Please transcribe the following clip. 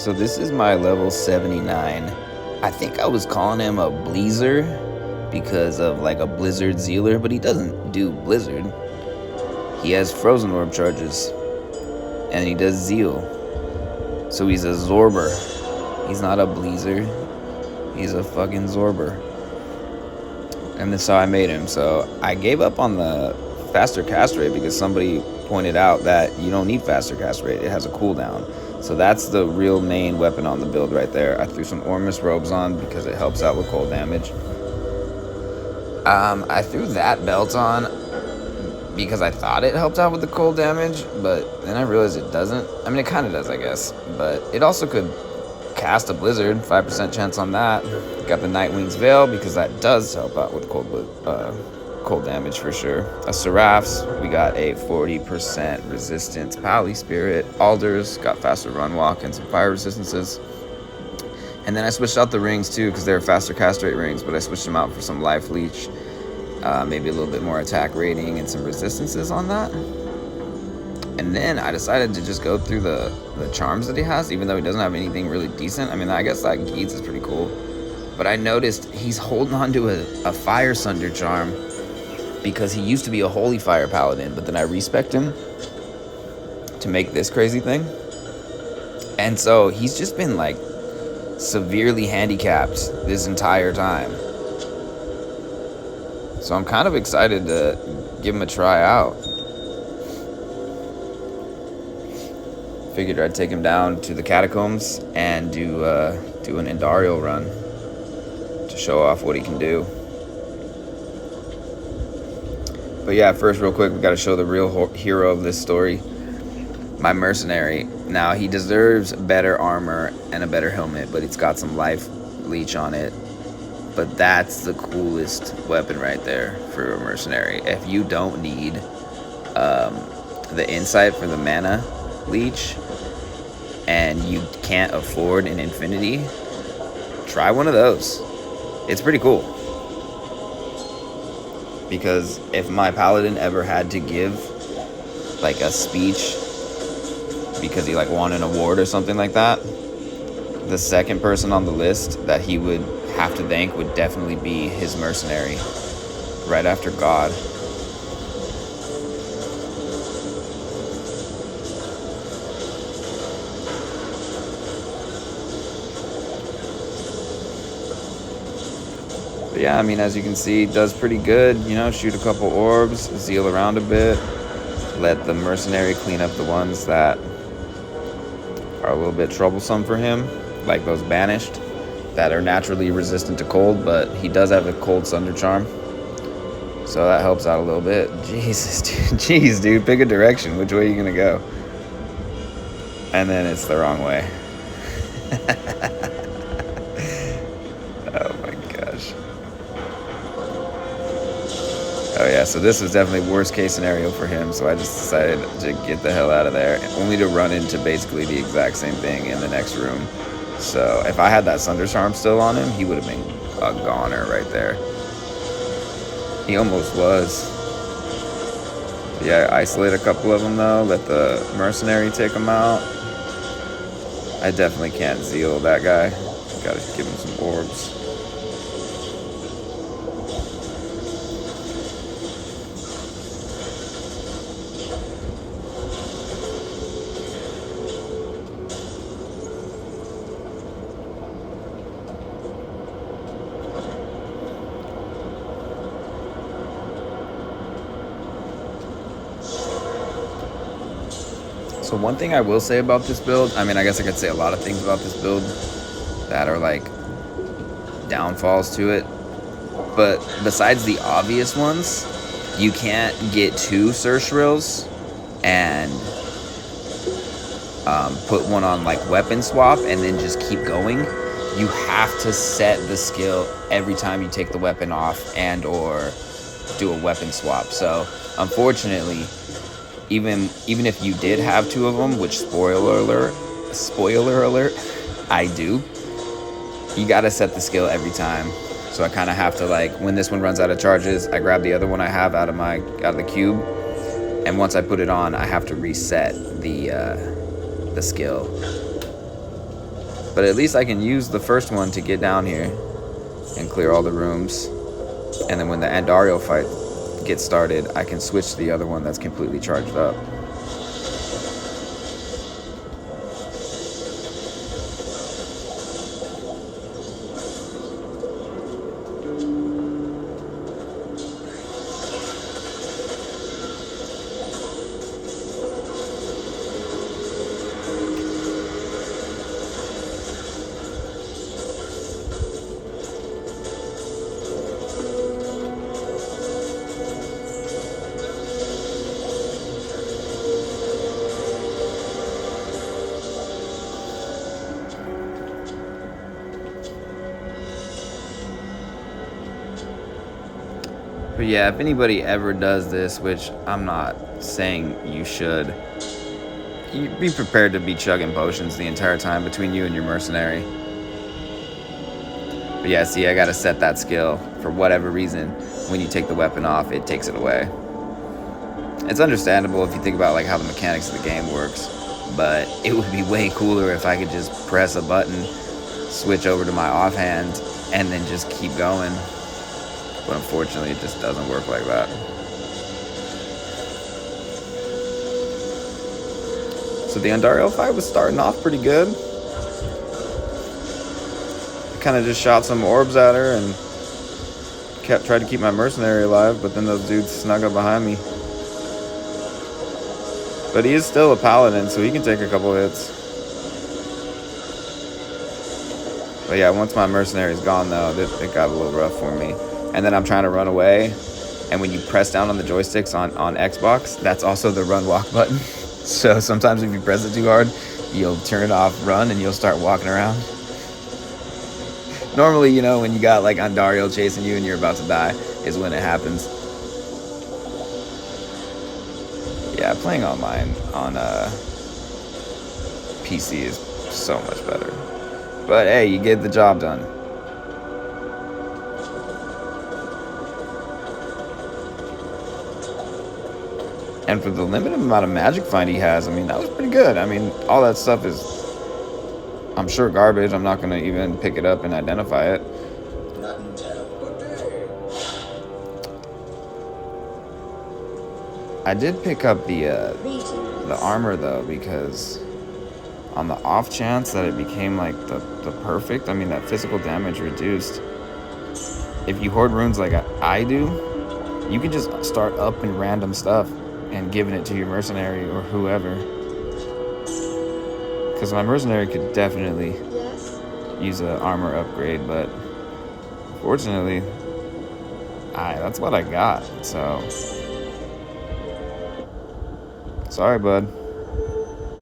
So this is my level 79. I think I was calling him a Bleezer because of like a Blizzard Zealer, but he doesn't do Blizzard. He has Frozen Orb charges, and he does Zeal. So he's a Zorber. He's not a Bleezer. He's a fucking Zorber. And that's how I made him. So I gave up on the faster cast rate because somebody pointed out that you don't need faster cast rate. It has a cooldown. So that's the real main weapon on the build right there. I threw some Ormus robes on because it helps out with cold damage. I threw that belt on because I thought it helped out with the cold damage, but then I realized it doesn't. I mean, it kind of does, I guess, but it also could cast a blizzard, 5% chance on that. Got the Nightwing's Veil because that does help out with cold damage for sure. A Seraph's, we got a 40% resistance Pally Spirit. Alders got faster run walk and some fire resistances. And then I switched out the rings too because they're faster cast rate rings, but I switched them out for some life leech, maybe a little bit more attack rating and some resistances on that. And then I decided to just go through the charms that he has, even though he doesn't have anything really decent. I mean, I guess that Geeds is pretty cool. But I noticed he's holding on to a Fire Sunder charm because he used to be a Holy Fire Paladin, but then I respec'd him to make this crazy thing. And so he's just been like severely handicapped this entire time. So I'm kind of excited to give him a try out. Figured I'd take him down to the Catacombs and do an Andariel run to show off what he can do. But yeah, first real quick, we got to show the real hero of this story, my Mercenary. Now, he deserves better armor and a better helmet, but it's got some life leech on it. But that's the coolest weapon right there for a Mercenary. If you don't need the insight for the mana leech and you can't afford an infinity, try one of those. It's pretty cool. Because if my Paladin ever had to give like a speech because he like won an award or something like that, the second person on the list that he would have to thank would definitely be his Mercenary, right after God. But yeah, I mean, as you can see, does pretty good, you know, shoot a couple orbs, zeal around a bit, let the Mercenary clean up the ones that are a little bit troublesome for him, like those banished that are naturally resistant to cold, but he does have a cold Sunder charm, so that helps out a little bit. Jesus, dude. Jeez, dude, pick a direction. Which way are you gonna go? And then it's the wrong way. Oh my gosh. Oh yeah, so this was definitely worst case scenario for him, so I just decided to get the hell out of there, only to run into basically the exact same thing in the next room. So if I had that Sunder Charm still on him, he would have been a goner right there. He almost was. Yeah, isolate a couple of them though, let the Mercenary take them out. I definitely can't zeal that guy. Gotta give him some orbs. So one thing I will say about this build, I mean, I guess I could say a lot of things about this build that are like downfalls to it, but besides the obvious ones, you can't get two Surshrills and put one on like weapon swap and then just keep going. You have to set the skill every time you take the weapon off and or do a weapon swap. So unfortunately, even if you did have two of them, which spoiler alert, I do, you gotta set the skill every time. So I kind of have to, like, when this one runs out of charges, I grab the other one I have out of the cube, and once I put it on, I have to reset the skill. But at least I can use the first one to get down here and clear all the rooms. And then when the Andariel fight gets started, I can switch to the other one that's completely charged up. But yeah, if anybody ever does this, which I'm not saying you should, you be prepared to be chugging potions the entire time between you and your mercenary. But yeah, see, I gotta set that skill. For whatever reason, when you take the weapon off, it takes it away. It's understandable if you think about like how the mechanics of the game works, but it would be way cooler if I could just press a button, switch over to my offhand, and then just keep going. But unfortunately, it just doesn't work like that. So the Andariel fight was starting off pretty good. I kind of just shot some orbs at her and tried to keep my mercenary alive, but then those dudes snuck up behind me. But he is still a paladin, so he can take a couple hits. But yeah, once my mercenary's gone though, it got a little rough for me. And then I'm trying to run away, and when you press down on the joysticks on Xbox, that's also the run walk button. So sometimes if you press it too hard, you'll turn it off, run, and you'll start walking around. Normally, you know, when you got like Andariel chasing you and you're about to die is when it happens. Yeah, playing online on PC is so much better. But hey, you get the job done. And for the limited amount of magic find he has, I mean, that was pretty good. I mean, all that stuff is, I'm sure, garbage. I'm not going to even pick it up and identify it. I did pick up the armor, though, because on the off chance that it became, like, the perfect, I mean, that physical damage reduced. If you hoard runes like I do, you can just start upping random stuff and giving it to your mercenary or whoever. Because my mercenary could definitely use an armor upgrade, but fortunately, that's what I got, so sorry, bud.